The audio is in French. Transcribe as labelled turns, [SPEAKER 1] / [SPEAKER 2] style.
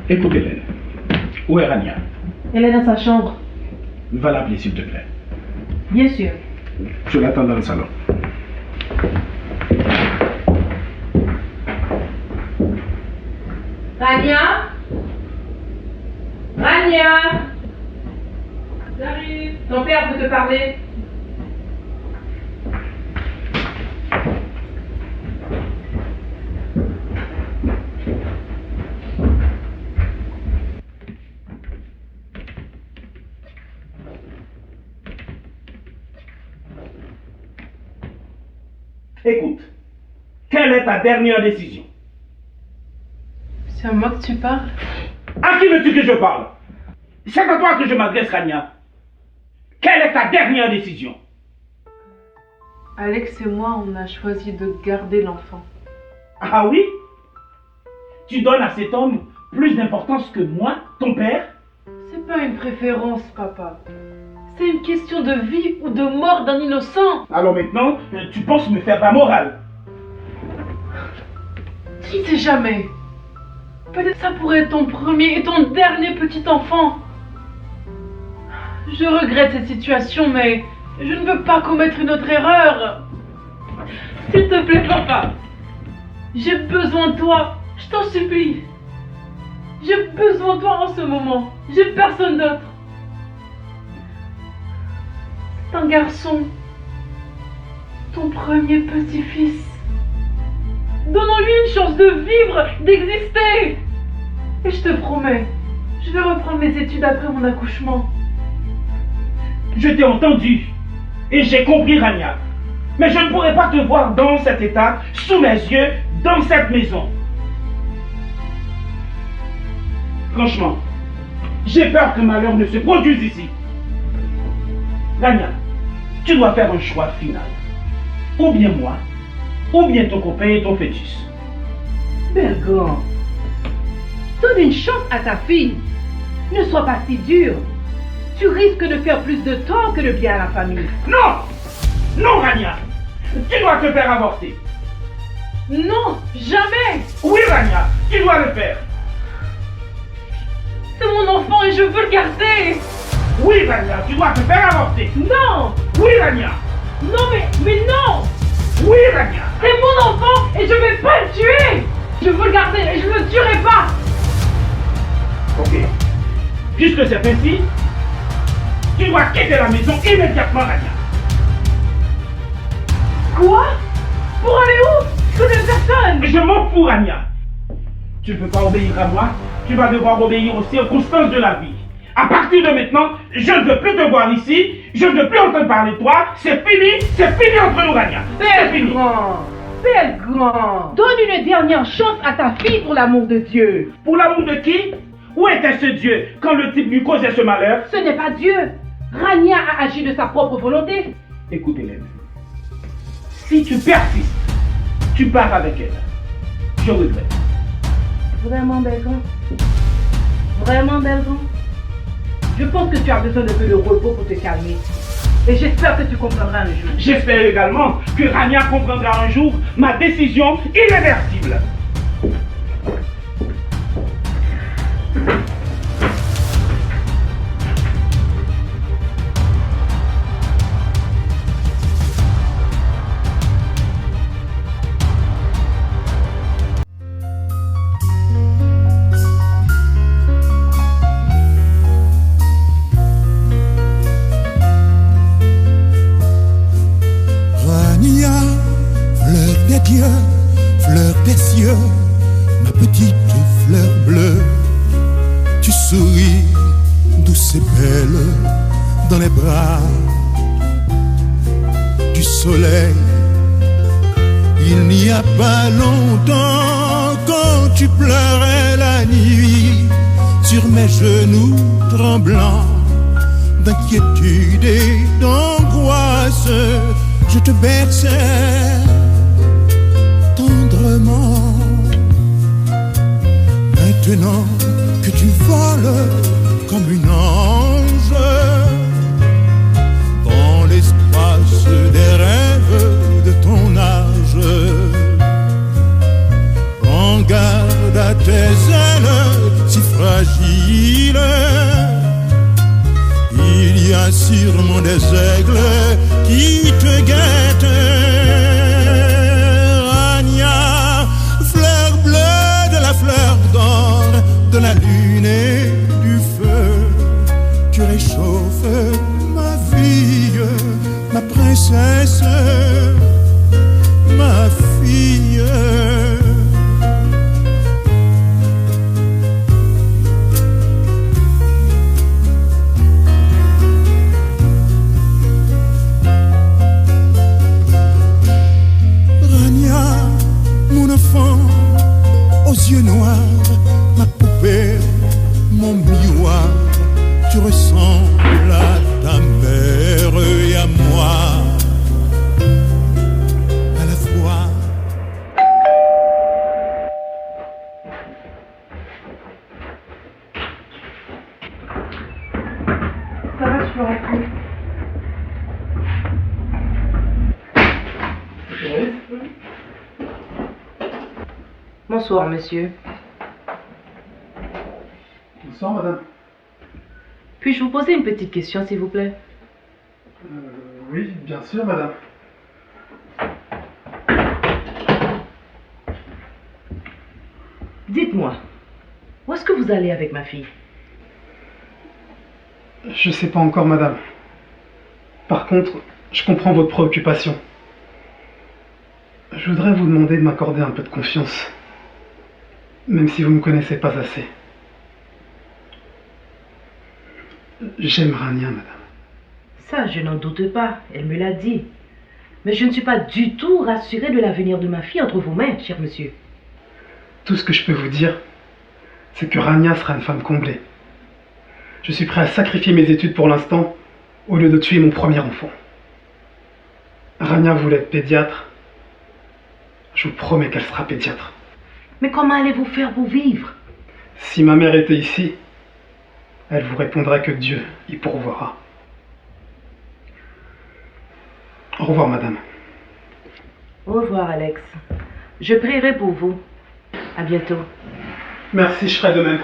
[SPEAKER 1] Écoute Hélène, où est Rania?
[SPEAKER 2] Elle est dans sa chambre.
[SPEAKER 1] Va l'appeler s'il te plaît.
[SPEAKER 2] Bien sûr.
[SPEAKER 1] Je l'attends dans le salon.
[SPEAKER 2] Rania? Rania? J'arrive. Ton père veut te parler.
[SPEAKER 1] Écoute, quelle est ta dernière décision?
[SPEAKER 2] C'est à moi que tu parles?
[SPEAKER 1] À qui veux-tu que je parle? C'est à toi que je m'adresse, Rania. Quelle est ta dernière décision?
[SPEAKER 2] Alex et moi, on a choisi de garder l'enfant.
[SPEAKER 1] Ah oui? Tu donnes à cet homme plus d'importance que moi, ton père?
[SPEAKER 2] C'est pas une préférence, papa. C'est une question de vie ou de mort d'un innocent.
[SPEAKER 1] Alors maintenant, tu penses me faire la morale?
[SPEAKER 2] Qui sait jamais? Peut-être ça pourrait être ton premier et ton dernier petit enfant. Je regrette cette situation, mais je ne veux pas commettre une autre erreur. S'il te plaît, papa. J'ai besoin de toi. Je t'en supplie. J'ai besoin de toi en ce moment. J'ai personne d'autre. C'est un garçon. Ton premier petit-fils. Donnons-lui une chance de vivre, d'exister. Et je te promets, je vais reprendre mes études après mon accouchement.
[SPEAKER 1] Je t'ai entendu et j'ai compris, Rania. Mais je ne pourrais pas te voir dans cet état, sous mes yeux, dans cette maison. Franchement, j'ai peur que malheur ne se produise ici. Rania, tu dois faire un choix final. Ou bien moi, ou bien ton copain et ton fœtus.
[SPEAKER 3] Bergon, donne une chance à ta fille. Ne sois pas si dur. Tu risques de faire plus de tort que de bien à la famille.
[SPEAKER 1] Non! Non, Rania! Tu dois te faire avorter.
[SPEAKER 2] Non, jamais!
[SPEAKER 1] Oui, Rania, tu dois le faire.
[SPEAKER 2] C'est mon enfant et je veux le garder!
[SPEAKER 1] Oui, Rania, tu dois te faire avorter.
[SPEAKER 2] Non!
[SPEAKER 1] Oui, Rania.
[SPEAKER 2] Non, mais non!
[SPEAKER 1] Oui, Rania.
[SPEAKER 2] C'est mon enfant et je vais pas le tuer! Je veux le garder et je ne le tuerai pas!
[SPEAKER 1] Ok. Puisque c'est ainsi, tu dois quitter la maison immédiatement, Rania.
[SPEAKER 2] Quoi? Pour aller où? Je connais personne!
[SPEAKER 1] Je m'en fous, Rania. Tu ne peux pas obéir à moi, tu vas devoir obéir aux circonstances de la vie. À partir de maintenant, je ne veux plus te voir ici, je ne veux plus entendre parler de toi, c'est fini entre nous, Rania. C'est fini.
[SPEAKER 3] Bergon, donne une dernière chance à ta fille pour l'amour de Dieu.
[SPEAKER 1] Pour l'amour de qui? Où était ce Dieu quand le type lui causait ce malheur?
[SPEAKER 3] Ce n'est pas Dieu. Rania a agi de sa propre volonté.
[SPEAKER 1] Écoute, Hélène, si tu persistes, tu pars avec elle. Je regrette.
[SPEAKER 3] Vraiment, Bergon? Vraiment, Bergon? Je pense que tu as besoin de peu de repos pour te calmer. Et j'espère que tu comprendras un jour.
[SPEAKER 1] J'espère également que Rania comprendra un jour ma décision irréversible.
[SPEAKER 4] Fleur des cieux, ma petite fleur bleue, tu souris douce et belle dans les bras du soleil. Il n'y a pas longtemps, quand tu pleurais la nuit sur mes genoux tremblants d'inquiétude et d'angoisse, je te berçais tendrement. Maintenant que tu voles comme une ange dans l'espace des rêves de ton âge, prends garde à tes ailes si fragiles. des aigles qui te guettent. Rania, fleur bleue de la fleur d'or, de la lune et du feu, tu réchauffes ma fille, ma princesse, ma fille. Aux yeux noirs, ma poupée, mon miroir, tu ressembles à ta mère et à moi à la fois.
[SPEAKER 3] Ça va, je peux rentrer. Bonsoir, monsieur.
[SPEAKER 5] Bonsoir, madame.
[SPEAKER 3] Puis-je vous poser une petite question, s'il vous plaît?
[SPEAKER 5] Oui, bien sûr, madame.
[SPEAKER 3] Dites-moi, où est-ce que vous allez avec ma fille?
[SPEAKER 5] Je sais pas encore, madame. Par contre, je comprends votre préoccupation. Je voudrais vous demander de m'accorder un peu de confiance, même si vous ne me connaissez pas assez. J'aime Rania, madame.
[SPEAKER 3] Ça, je n'en doute pas, elle me l'a dit. Mais je ne suis pas du tout rassurée de l'avenir de ma fille entre vos mains, cher monsieur.
[SPEAKER 5] Tout ce que je peux vous dire, c'est que Rania sera une femme comblée. Je suis prêt à sacrifier mes études pour l'instant, au lieu de tuer mon premier enfant. Rania voulait être pédiatre. Je vous promets qu'elle sera pédiatre.
[SPEAKER 3] Mais comment allez-vous faire pour vivre?
[SPEAKER 5] Si ma mère était ici, elle vous répondrait que Dieu y pourvoira. Au revoir, madame.
[SPEAKER 3] Au revoir, Alex. Je prierai pour vous. À bientôt.
[SPEAKER 5] Merci, je ferai de même.